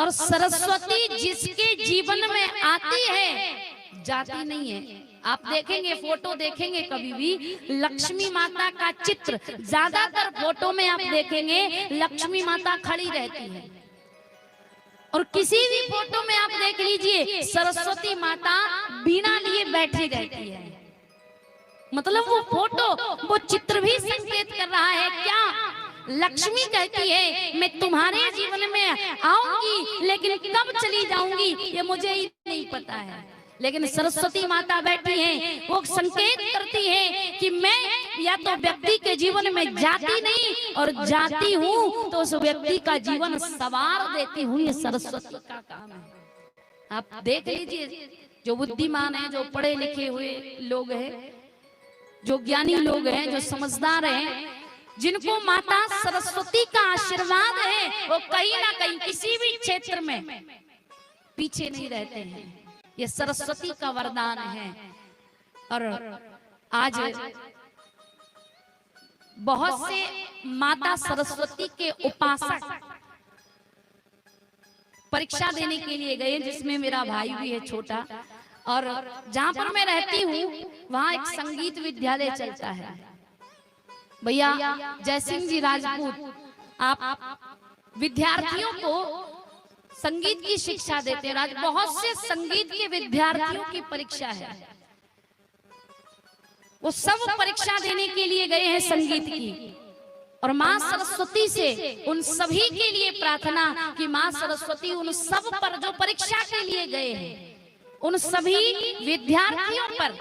और सरस्वती जिसके जीवन में आती है जाती नहीं है। आप देखेंगे, फोटो देखेंगे कभी भी, लक्ष्मी माता का चित्र ज्यादातर फोटो में आप देखेंगे लक्ष्मी माता खड़ी रहती है, और किसी भी फोटो में आप देख लीजिए सरस्वती माता बीना लिए बैठी रहती है। मतलब वो फोटो, वो चित्र भी संकेत कर रहा है क्या? लक्ष्मी कहती है मैं तुम्हारे जीवन में आऊंगी, लेकिन कब चली जाऊंगी ये मुझे ही नहीं पता है। लेकिन सरस्वती माता बैठी है, वो संकेत करती है कि मैं या तो व्यक्ति के जीवन में जाती नहीं, और जाती हूँ तो उस व्यक्ति का जीवन संवार देती हूँ। ये सरस्वती का काम है। आप देख लीजिए, जो बुद्धिमान है, जो पढ़े लिखे हुए लोग हैं, जो ज्ञानी लोग हैं, जो समझदार हैं, जिनको माता सरस्वती का आशीर्वाद है, वो कहीं ना कहीं किसी भी क्षेत्र में पीछे नहीं रहते हैं। ये सरस्वती का वरदान है। और आज बहुत से माता सरस्वती के उपासक परीक्षा देने के लिए गए, जिसमें मेरा भाई भी है छोटा। और जहां पर मैं रहती हूँ वहां एक संगीत विद्यालय चलता है। भैया जयसिंह जी राजपूत आप विद्यार्थियों को संगीत की शिक्षा देते हैं। आज बहुत से संगीत के विद्यार्थियों की परीक्षा है, वो सब परीक्षा देने के लिए गए हैं संगीत की। और माँ सरस्वती से उन सभी के लिए प्रार्थना कि माँ सरस्वती उन सब पर जो परीक्षा के लिए गए हैं, उन सभी विद्यार्थियों पर,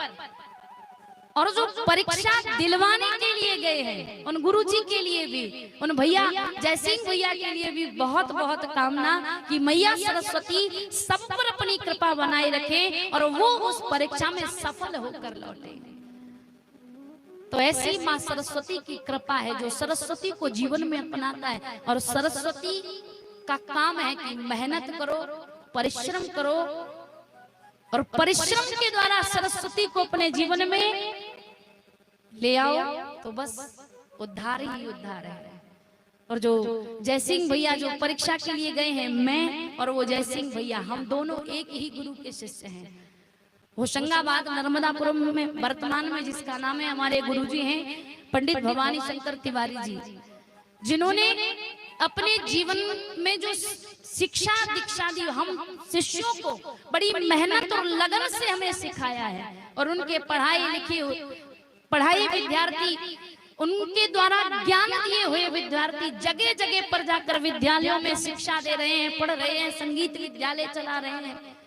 और जो परीक्षा दिलवाने के लिए गए हैं उन गुरुजी के लिए भी, उन भैया जयसिंह भैया के लिए भी बहुत बहुत कामना कि मैया सरस्वती सब पर अपनी कृपा बनाए रखे और वो उस परीक्षा में सफल होकर लौटे। तो ऐसी माँ सरस्वती की कृपा है जो सरस्वती को जीवन में अपनाता है। और सरस्वती का काम है कि मेहनत करो, परिश्रम करो, और परिश्रम के द्वारा सरस्वती को अपने जीवन में ले आओ तो बस उद्धार ही उद्धार है। और जो जयसिंह भैया जो परीक्षा के लिए गए हैं, मैं और वो जयसिंह भैया, हम दोनों एक ही गुरु के शिष्य हैं। होशंगाबाद नर्मदापुरम में वर्तमान में जिसका नाम है, हमारे गुरुजी हैं पंडित भवानी शंकर तिवारी जी, जिन्होंने अपने जीवन में जो शिक्षा दीक्षा दी, हम शिष्यों को बड़ी मेहनत और लगन से हमें सिखाया है। और उनके पढ़ाई विद्यार्थी, उनके द्वारा ज्ञान दिए हुए विद्यार्थी जगह जगह पर जाकर विद्यालयों में शिक्षा दे रहे हैं, पढ़ रहे हैं, संगीत विद्यालय चला रहे हैं।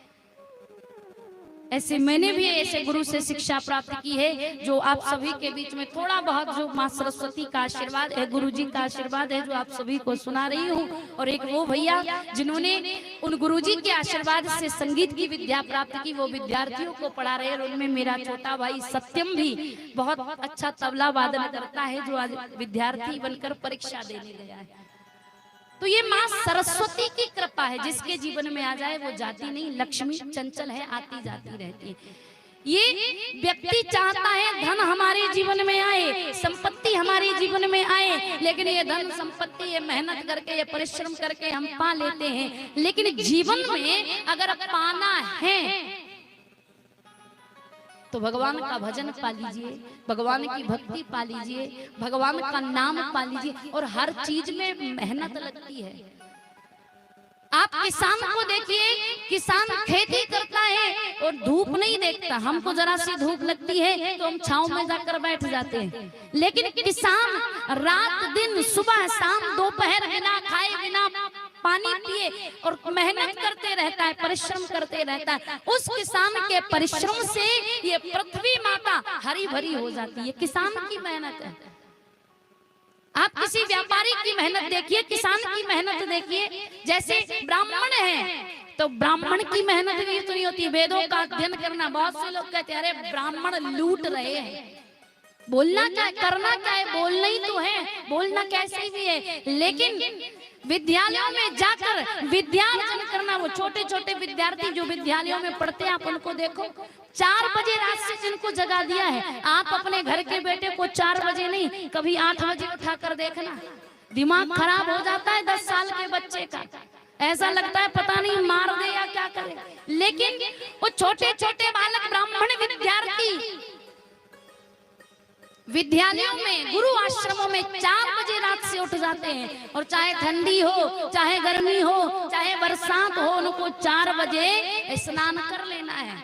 ऐसे मैंने भी ऐसे गुरु से शिक्षा प्राप्त की है, जो आप सभी के बीच में थोड़ा बहुत जो माँ सरस्वती का आशीर्वाद है, गुरुजी का आशीर्वाद है, जो आप सभी को सुना रही हूँ। और एक वो भैया जिन्होंने उन गुरुजी के आशीर्वाद से संगीत की विद्या प्राप्त की, वो विद्यार्थियों को पढ़ा रहे हैं। और उनमें मेरा छोटा भाई सत्यम भी बहुत अच्छा तबला वादन करता है, जो आज विद्यार्थी बनकर परीक्षा देने गया है। तो ये माँ सरस्वती की कृपा है, जिसके जीवन में आ जाए वो जाती नहीं। लक्ष्मी चंचल है, आती जाती रहती है। ये व्यक्ति चाहता है धन हमारे जीवन में आए, संपत्ति हमारे जीवन में आए, लेकिन ये धन संपत्ति ये मेहनत करके, ये परिश्रम करके हम पा लेते हैं। लेकिन जीवन में अगर पाना है तो भगवान का भजन पा लीजिए, भगवान की भक्ति पा लीजिए, भगवान का नाम पा लीजिए। और हर चीज में मेहनत लगती है। आप किसान को देखिए, किसान खेती करता है और धूप नहीं देखता। हमको जरा सी धूप लगती है तो हम छांव में जाकर बैठ जाते हैं, लेकिन किसान रात दिन सुबह शाम दोपहर बिना खाए बिना पानी पिए और मेहनत करते रहता है, परिश्रम करते रहता है। उस किसान के परिश्रम से ये पृथ्वी माता हरी भरी हो जाती है। किसान की मेहनत है। आप किसी व्यापारी की मेहनत देखिए, किसान की मेहनत देखिए। जैसे ब्राह्मण है तो ब्राह्मण की मेहनत भी तो नहीं होती। वेदों का अध्ययन करना, बहुत से लोग कहते हैं अरे ब्राह्मण लूट रहे हैं। बोलना क्या, करना क्या है, बोलना ही तो है, बोलना कैसे भी है, लेकिन विद्यालयों में जाकर विद्यार्जन करना। वो छोटे छोटे विद्यार्थी जो विद्यालयों में पढ़ते हैं, आप उनको देखो, 4 बजे रात से जिनको जगा दिया है। आप अपने घर के बेटे को 4 बजे नहीं, कभी 8 बजे उठाकर देखना, दिमाग खराब हो जाता है 10 साल के बच्चे का। ऐसा लगता है पता नहीं मार दे या क्या करे। लेकिन वो छोटे छोटे बालक ब्राह्मण विद्यार्थी विद्यालयों में, गुरु आश्रमों में 4 बजे रात से उठ जाते हैं, और चाहे ठंडी हो, चाहे गर्मी हो, चाहे बरसात हो, उनको 4 बजे स्नान कर लेना है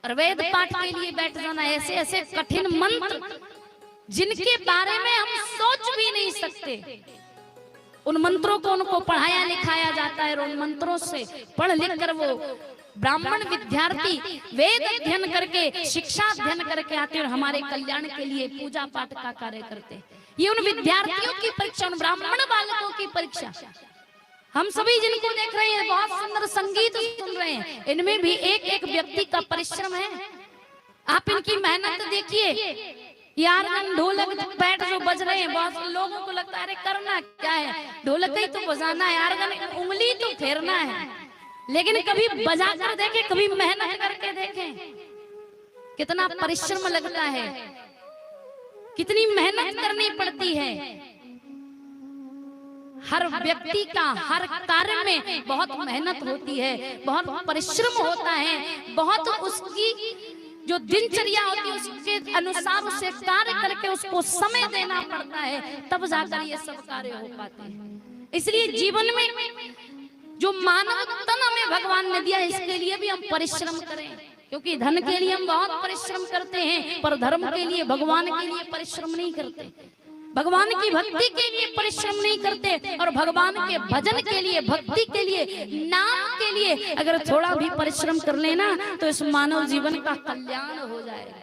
और वेद पाठ के लिए बैठ जाना है। ऐसे ऐसे कठिन मंत्र जिनके बारे में हम सोच भी नहीं सकते, उन मंत्रों को उनको पढ़ाया लिखाया जाता है, और उन मंत्रों से पढ़ लिख कर वो ब्राह्मण विद्यार्थी वेद अध्ययन करके, शिक्षा अध्ययन करके आते हैं और हमारे कल्याण के लिए पूजा पाठ का कार्य करते हैं। ये उन विद्यार्थियों की परीक्षा, उन ब्राह्मण बालकों की परीक्षा। हम सभी जिनको देख रहे हैं बहुत सुंदर संगीत सुन रहे हैं, इनमें भी एक एक व्यक्ति का परिश्रम है। आप इनकी मेहनत देखिए, यार ढोलक बैठ जो बज रहे हैं, बहुत लोगों को लगता है अरे करना क्या है, ढोलक ही तो बजाना है यार, उंगली तो फेरना है। लेकिन कभी बजा कर देखें, कभी मेहनत करके देखें, कितना परिश्रम लगता है, कितनी मेहनत करनी पड़ती है। हर व्यक्ति का हर कार्य में बहुत मेहनत होती है, बहुत परिश्रम होता है, बहुत उसकी जो दिनचर्या होती है उसके अनुसार उसे कार्य करके उसको समय देना पड़ता है, तब जाकर ये सब कार्य हो पाते हैं। इसलिए जीवन में जो मानव तन हमें भगवान ने दिया, इसके लिए भी हम परिश्रम करें, क्योंकि धन के लिए हम बहुत परिश्रम करते हैं, पर धर्म के लिए, भगवान के लिए परिश्रम नहीं करते, भगवान की भक्ति के लिए परिश्रम नहीं करते, और भगवान के भजन के लिए, भक्ति के लिए, नाम के लिए अगर थोड़ा भी परिश्रम कर लेना तो इस मानव जीवन का कल्याण हो जाएगा।